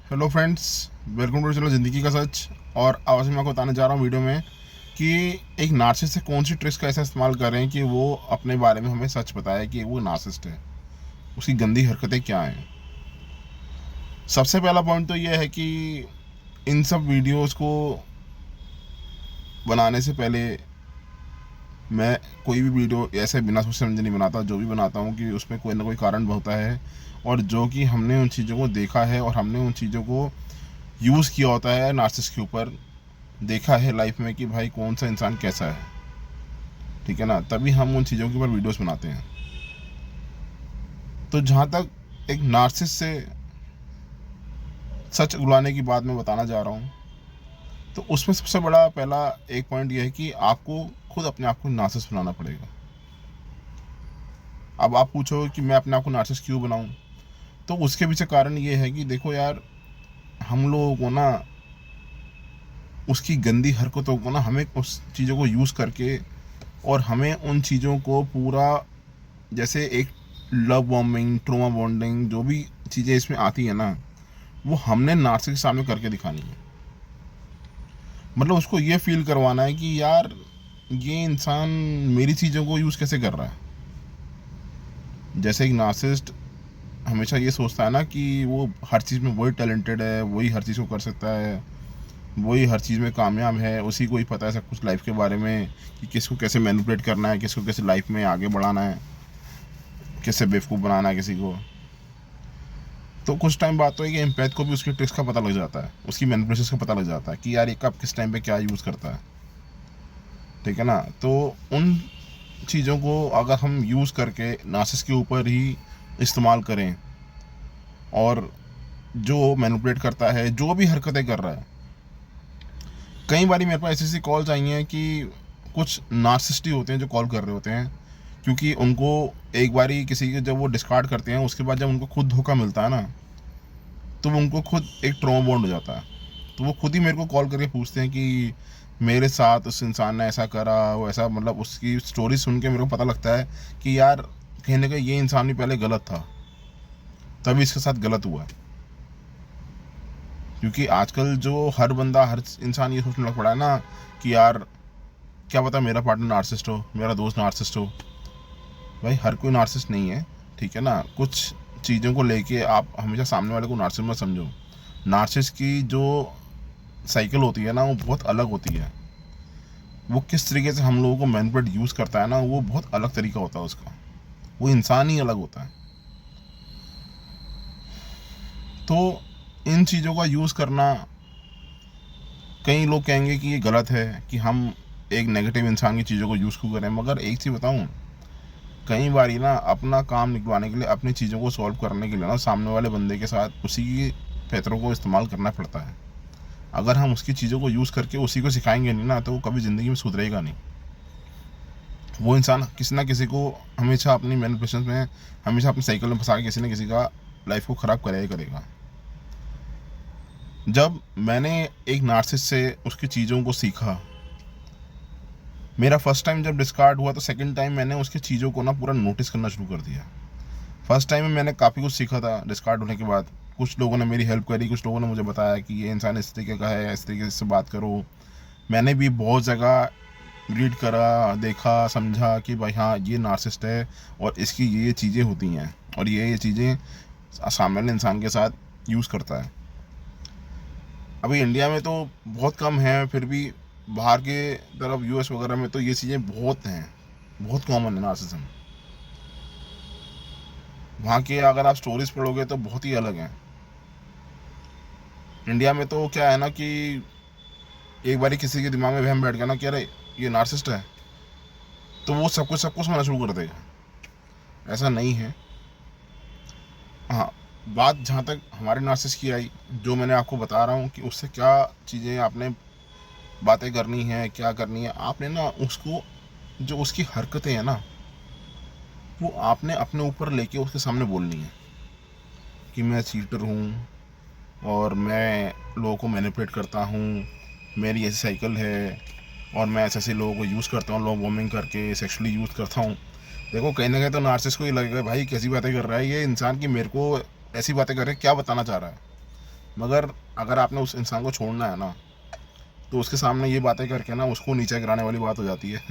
Hello friends, welcome to channel ज़िंदगी का सच। और आज मैं आपको बताने जा रहा हूँ वीडियो में कि एक नार्सिसिस्ट से कौन सी ट्रिक्स का ऐसा इस्तेमाल करें कि वो अपने बारे में हमें सच बताए कि वो नार्सिसिस्ट है, उसकी गंदी हरकतें क्या हैं। सबसे पहला पॉइंट तो ये है कि इन सब वीडियोस को बनाने से पहले मैं कोई भी वीडियो ऐसे बिना सोच समझे नहीं बनाता। जो भी बनाता हूँ कि उसमें कोई ना कोई कारण होता है, और जो कि हमने उन चीज़ों को देखा है और हमने उन चीज़ों को यूज़ किया होता है नार्सिसिस्ट के ऊपर, देखा है लाइफ में कि भाई कौन सा इंसान कैसा है। ठीक है ना, तभी हम उन चीज़ों के ऊपर वीडियोस बनाते हैं। तो जहाँ तक एक नार्सिसिस्ट से सच उगलाने की बात मैं बताना जा रहा हूँ, तो उसमें सबसे बड़ा पहला एक पॉइंट ये है कि आपको खुद अपने आप को नार्सिसिस्ट बनाना पड़ेगा। अब आप पूछो कि मैं अपने आप को नार्सिसिस्ट क्यों बनाऊँ, तो उसके पीछे कारण ये है कि देखो यार, हम लोगों को ना उसकी गंदी हरकतों को ना, हमें उस चीज़ों को यूज़ करके और हमें उन चीज़ों को पूरा, जैसे एक लव बॉम्बिंग, ट्रोमा बॉन्डिंग, जो भी चीज़ें इसमें आती है ना, वो हमने नार्सिसिस्ट के सामने करके दिखानी है। मतलब उसको ये फील करवाना है कि यार ये इंसान मेरी चीज़ों को यूज़ कैसे कर रहा है। जैसे एक नार्सिसिस्ट हमेशा ये सोचता है ना कि वो हर चीज़ में वही टैलेंटेड है, वही हर चीज़ को कर सकता है, वही हर चीज़ में कामयाब है, उसी को ही पता है सब कुछ लाइफ के बारे में कि किसको कैसे मैनिपुलेट करना है, किसको कैसे लाइफ में आगे बढ़ाना है, कैसे बेवकूफ़ बनाना है किसी को। तो कुछ टाइम बाद तो है कि एम्पैथ को भी उसकी ट्रिक्स का पता लग जाता है, उसकी मैनिपुलेशंस का पता लग जाता है कि यार ये कब किस टाइम पे क्या यूज़ करता है। ठीक है ना, तो उन चीज़ों को अगर हम यूज़ करके नार्सिसिस्ट के ऊपर ही इस्तेमाल करें, और जो मैनिपुलेट करता है, जो भी हरकतें कर रहा है, कई बार मेरे पास ऐसी ऐसी कॉल्स आई हैं कि कुछ नार्सिसिस्ट ही होते हैं जो कॉल कर रहे होते हैं, क्योंकि उनको एक बारी किसी के जब वो डिस्कार्ड करते हैं, उसके बाद जब उनको खुद धोखा मिलता है ना, तो वो उनको खुद एक ट्रॉमा बॉन्ड हो जाता है। तो वो खुद ही मेरे को कॉल करके पूछते हैं कि मेरे साथ उस इंसान ने ऐसा करा, वो ऐसा, मतलब उसकी स्टोरी सुन के मेरे को पता लगता है कि यार कहीं ना कहीं ये इंसान भी पहले गलत था, तभी इसके साथ गलत हुआ है। क्योंकि आजकल जो हर बंदा, हर इंसान ये सोचने लग पड़ा है ना कि यार क्या पता मेरा पार्टनर नार्सिसिस्ट हो, मेरा दोस्त नार्सिसिस्ट हो। भाई हर कोई नार्सिसिस्ट नहीं है। ठीक है ना, कुछ चीज़ों को लेके आप हमेशा सामने वाले को नार्सिसिस्ट मत समझो। नार्सिसिस्ट की जो साइकिल होती है ना, वो बहुत अलग होती है। वो किस तरीके से हम लोगों को मैनिपुलेट यूज़ करता है ना, वो बहुत अलग तरीका होता है उसका। वो इंसान ही अलग होता है। तो इन चीज़ों का यूज़ करना, कई लोग कहेंगे कि ये गलत है कि हम एक नेगेटिव इंसान की चीज़ों को यूज़ क्यों करें, मगर एक चीज़ बताऊँ, कई बारी ना अपना काम निकलवाने के लिए, अपनी चीज़ों को सॉल्व करने के लिए ना, सामने वाले बंदे के साथ उसी की पैतरों को इस्तेमाल करना पड़ता है। अगर हम उसकी चीज़ों को यूज़ करके उसी को सिखाएंगे नहीं ना, तो वो कभी ज़िंदगी में सुधरेगा नहीं। वो इंसान किसी ना किसी को हमेशा अपनी मैनिपुलेशन में, हमेशा अपनी साइकिल में फंसा के किसी न किसी का लाइफ को ख़राब करेगा ही करेगा। जब मैंने एक नार्सिसिस्ट से उसकी चीज़ों को सीखा, मेरा फर्स्ट टाइम जब डिस्कार्ड हुआ, तो सेकंड टाइम मैंने उसकी चीज़ों को ना पूरा नोटिस करना शुरू कर दिया। फर्स्ट टाइम में मैंने काफ़ी कुछ सीखा था डिस्कार्ड होने के बाद। कुछ लोगों ने मेरी हेल्प करी, कुछ लोगों ने मुझे बताया कि ये इंसान इस तरीके का है, इस तरीके से बात करो। मैंने भी बहुत जगह रीड करा, देखा, समझा कि भाई हाँ ये नार्सिसिस्ट है, और इसकी ये चीज़ें होती हैं, और ये चीज़ें सामने वाले इंसान के साथ यूज़ करता है। अभी इंडिया में तो बहुत कम है, फिर भी बाहर के तरफ यूएस वगैरह में तो ये चीज़ें बहुत हैं, बहुत कॉमन है नार्सिसिज्म। वहाँ के अगर आप स्टोरीज पढ़ोगे तो बहुत ही अलग हैं। इंडिया में तो क्या है ना कि एक बार किसी के दिमाग में वहम बैठ गया ना कि अरे ये नार्सिसिस्ट है, तो वो सब कुछ मानना शुरू कर देगा। ऐसा नहीं है। हाँ, बात जहाँ तक हमारे नार्सिसिस्ट की आई, जो मैंने आपको बता रहा हूँ कि उससे क्या चीज़ें आपने बातें करनी है, क्या करनी है, आपने ना उसको, जो उसकी हरकतें हैं ना, वो आपने अपने ऊपर लेके उसके सामने बोलनी है कि मैं चीटर हूँ, और मैं लोगों को मैनिपुलेट करता हूँ, मेरी ऐसी साइकिल है, और मैं ऐसे ऐसे लोगों को यूज़ करता हूँ, लव बॉम्बिंग करके सेक्सुअली यूज़ करता हूँ। देखो कहीं ना कहीं तो नार्सिसिस्ट को ही लगेगा भाई कैसी बातें कर रहा है ये इंसान, की मेरे को ऐसी बातें कर रहे, क्या बताना चाह रहा है। मगर अगर आपने उस इंसान को छोड़ना है ना, तो उसके सामने ये बातें करके ना उसको नीचे गिराने वाली बात हो जाती है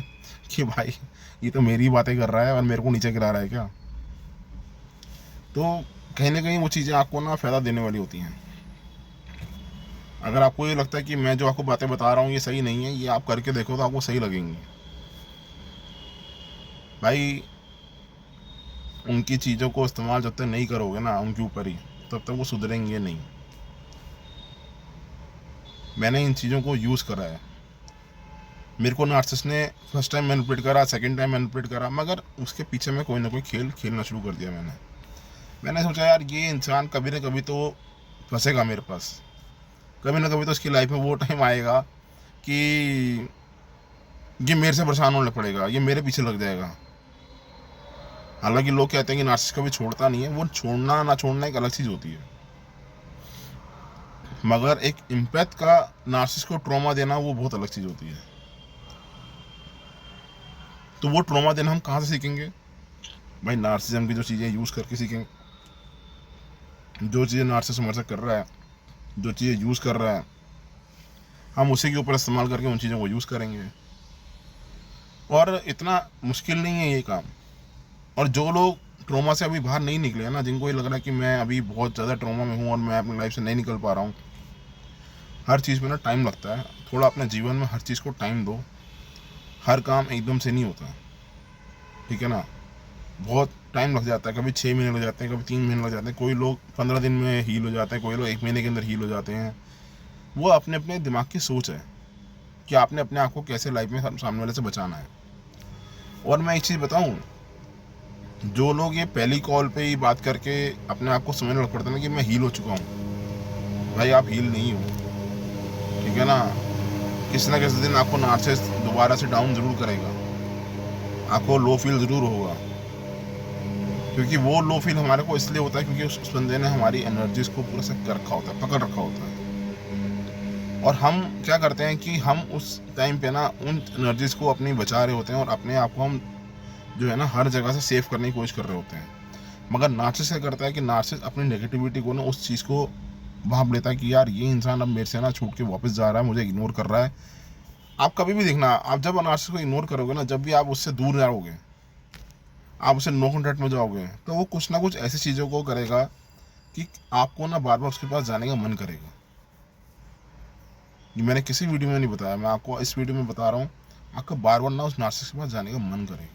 कि भाई ये तो मेरी बातें कर रहा है और मेरे को नीचे गिरा रहा है क्या। तो कहीं ना कहीं वो चीज़ें आपको ना फ़ायदा देने वाली होती हैं। अगर आपको ये लगता है कि मैं जो आपको बातें बता रहा हूँ ये सही नहीं है, ये आप करके देखो तो आपको सही लगेंगी। भाई उनकी चीज़ों को इस्तेमाल जब तक नहीं करोगे ना उनके ऊपर ही, तब तक वो सुधरेंगे नहीं। मैंने इन चीज़ों को यूज़ करा है। मेरे को नार्सिसिस्ट ने फर्स्ट टाइम मैनिपुलेट करा, सेकंड टाइम मैनिपुलेट करा, मगर उसके पीछे मैं कोई ना कोई खेल खेलना शुरू कर दिया। मैंने सोचा यार ये इंसान कभी ना कभी तो फंसेगा मेरे पास, कभी ना कभी तो उसकी लाइफ में वो टाइम आएगा कि ये मेरे से परेशान होने पड़ेगा, ये मेरे पीछे लग जाएगा। हालांकि लोग कहते हैं कि नार्सिसिस्ट कभी छोड़ता नहीं है, वो छोड़ना ना छोड़ना एक अलग चीज़ होती है, मगर एक इम्पैथ का नार्सिसिस्ट को ट्रॉमा देना वो बहुत अलग चीज़ होती है। तो वो ट्रॉमा देना हम कहाँ से सीखेंगे? भाई नार्सिज्म की जो चीज़ें यूज़ करके सीखेंगे। जो चीज़ें नार्सिसिस्ट हमारे साथ कर रहा है, जो चीज़ें यूज़ कर रहा है, हम उसी के ऊपर इस्तेमाल करके उन चीज़ों को यूज़ करेंगे। और इतना मुश्किल नहीं है ये काम। और जो लोग ट्रॉमा से अभी बाहर नहीं निकले हैं ना, जिनको ये लग रहा है कि मैं अभी बहुत ज़्यादा ट्रॉमा में हूँ और मैं अपनी लाइफ से नहीं निकल पा रहा हूँ, हर चीज़ में ना टाइम लगता है। थोड़ा अपने जीवन में हर चीज़ को टाइम दो। हर काम एकदम से नहीं होता, ठीक है ना। बहुत टाइम लग जाता है, कभी 6 महीने लग जाते हैं, कभी 3 महीने लग जाते हैं, कोई लोग 15 दिन में हील हो जाते हैं, कोई लोग 1 महीने के अंदर हील हो जाते हैं। वो अपने अपने दिमाग की सोच है कि आपने अपने आप को कैसे लाइफ में सामने वाले से बचाना है। और मैं एक चीज़ बताऊँ, जो लोग ये पहली कॉल पे ही बात करके अपने आप को समझने लग पड़ते हैं ना कि मैं हील हो चुका हूँ, भाई आप हील नहीं हो, ठीक है ना। किसी ना किसी दिन आपको नार्सिसिस्ट दोबारा से डाउन ज़रूर करेगा, आपको लो फील ज़रूर होगा, क्योंकि वो लो फील हमारे को इसलिए होता है क्योंकि उस बंदे ने हमारी एनर्जीज को पूरा से कर रखा होता है, पकड़ रखा होता है। और हम क्या करते हैं कि हम उस टाइम पे ना उन एनर्जीज को अपनी बचा रहे होते हैं और अपने आप को हम जो है ना हर जगह से सेव करने की कोशिश कर रहे होते हैं। मगर नार्सिसिस्ट क्या करता है कि नार्सिसिस्ट अपनी नेगेटिविटी को ना उस चीज़ को भाप लेता है कि यार ये इंसान अब मेरे से ना छूट के वापस जा रहा है, मुझे इग्नोर कर रहा है। आप कभी भी देखना, आप जब नार्सिसिस्ट को इग्नोर करोगे ना, जब भी आप उससे दूर जाओगे, आप उससे नो कॉन्टैक्ट में जाओगे, तो वो कुछ ना कुछ ऐसी चीज़ों को करेगा कि आपको ना बार बार उसके पास जाने का मन करेगा। ये मैंने किसी वीडियो में नहीं बताया, मैं आपको इस वीडियो में बता रहा हूँ। आपका बार बार ना उस नार्सिसिस्ट के पास जाने का मन करेगा।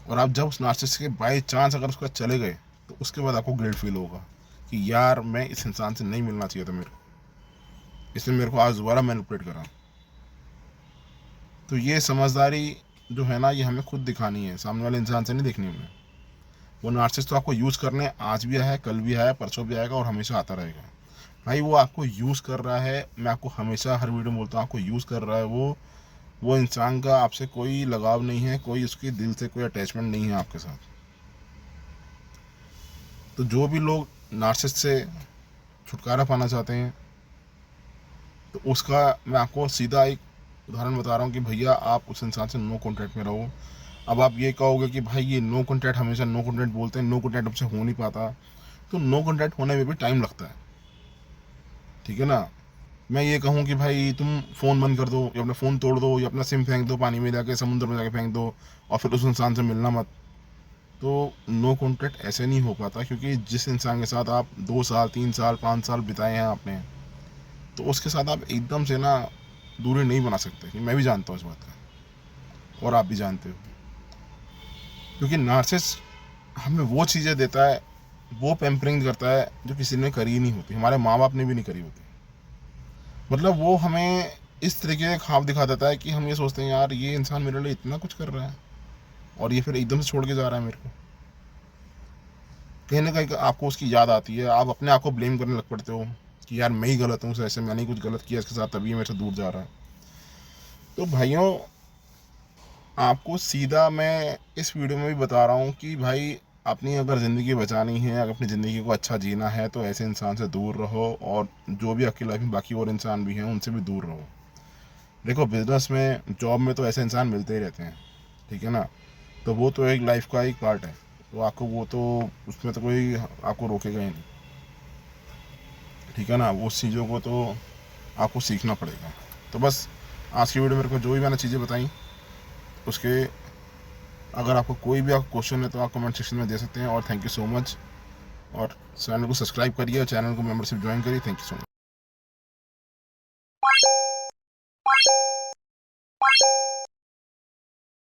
और आप जब उस नार्सिसिस्ट के बाई चांस अगर उसके पास चले गए, तो उसके बाद आपको गिल्ट फील होगा कि यार मैं इस इंसान से नहीं मिलना चाहिए था मेरे को, इसने मेरे को आज दोबारा मैनिपुलेट करा। तो ये समझदारी जो है ना, ये हमें खुद दिखानी है, सामने वाले इंसान से नहीं देखनी हमें। वो नार्सिसिस्ट तो आपको यूज़ करने आज भी आया है, कल भी आया है, परसों भी आएगा और हमेशा आता रहेगा। भाई वो आपको यूज़ कर रहा है, मैं आपको हमेशा हर वीडियो में बोलता हूँ, आपको यूज़ कर रहा है। वो इंसान का आपसे कोई लगाव नहीं है, कोई उसके दिल से कोई अटैचमेंट नहीं है आपके साथ। तो जो भी लोग नार्सिसिस्ट से छुटकारा पाना चाहते हैं, तो उसका मैं आपको सीधा एक उदाहरण बता रहा हूँ कि भैया आप उस इंसान से नो कॉन्टैक्ट में रहो। अब आप ये कहोगे कि भाई ये नो कॉन्टैक्ट, हमेशा नो कॉन्टैक्ट बोलते हैं, नो कॉन्टैक्ट हमसे हो नहीं पाता। तो नो कॉन्टैक्ट होने में भी टाइम लगता है, ठीक है ना। मैं ये कहूँ कि भाई तुम फ़ोन बंद कर दो, या अपना फ़ोन तोड़ दो, या अपना सिम फेंक दो पानी में जाके, समुद्र में जाके फेंक दो, और फिर उस इंसान से मिलना मत, तो नो कॉन्टैक्ट ऐसे नहीं हो पाता। क्योंकि जिस इंसान के साथ आप 2 साल 3 साल 5 साल बिताए हैं आपने, तो उसके साथ आप एकदम से ना दूरी नहीं बना सकते। मैं भी जानता हूँ इस बात का, और आप भी जानते हो। क्योंकि नार्सिसिस्ट हमें वो चीज़ें देता है, वो पैम्परिंग करता है जो किसी ने करी नहीं होती, हमारे माँ बाप ने भी नहीं करी होती। मतलब वो हमें इस तरीके का ख्वाब दिखा देता है कि हम ये सोचते हैं यार ये इंसान मेरे लिए इतना कुछ कर रहा है, और ये फिर एकदम से छोड़ के जा रहा है मेरे को। कहीं ना कहीं आपको उसकी याद आती है, आप अपने आप को ब्लेम करने लग पड़ते हो कि यार मैं ही गलत हूँ, ऐसे मैंने ही कुछ गलत किया इसके साथ, तभी ये मेरे से दूर जा रहा है। तो भाइयों, आपको सीधा मैं इस वीडियो में भी बता रहा हूँ कि भाई अपनी अगर ज़िंदगी बचानी है, अगर अपनी ज़िंदगी को अच्छा जीना है, तो ऐसे इंसान से दूर रहो। और जो भी आपकी लाइफ में बाकी और इंसान भी हैं उनसे भी दूर रहो। देखो बिजनेस में, जॉब में तो ऐसे इंसान मिलते ही रहते हैं, ठीक है ना। तो वो तो एक लाइफ का एक पार्ट है, तो आपको वो तो उसमें तो कोई आपको रोकेगा ही नहीं। ठीक है ना, उस चीज़ों को तो आपको सीखना पड़ेगा। तो बस आज की वीडियो मेरे को जो भी मैंने चीज़ें बताई उसके, अगर आपको कोई भी क्वेश्चन है तो आप कमेंट सेक्शन में दे सकते हैं। और थैंक यू सो मच। और चैनल को सब्सक्राइब करिए और चैनल को मेंबरशिप ज्वाइन करिए। Thank you so much.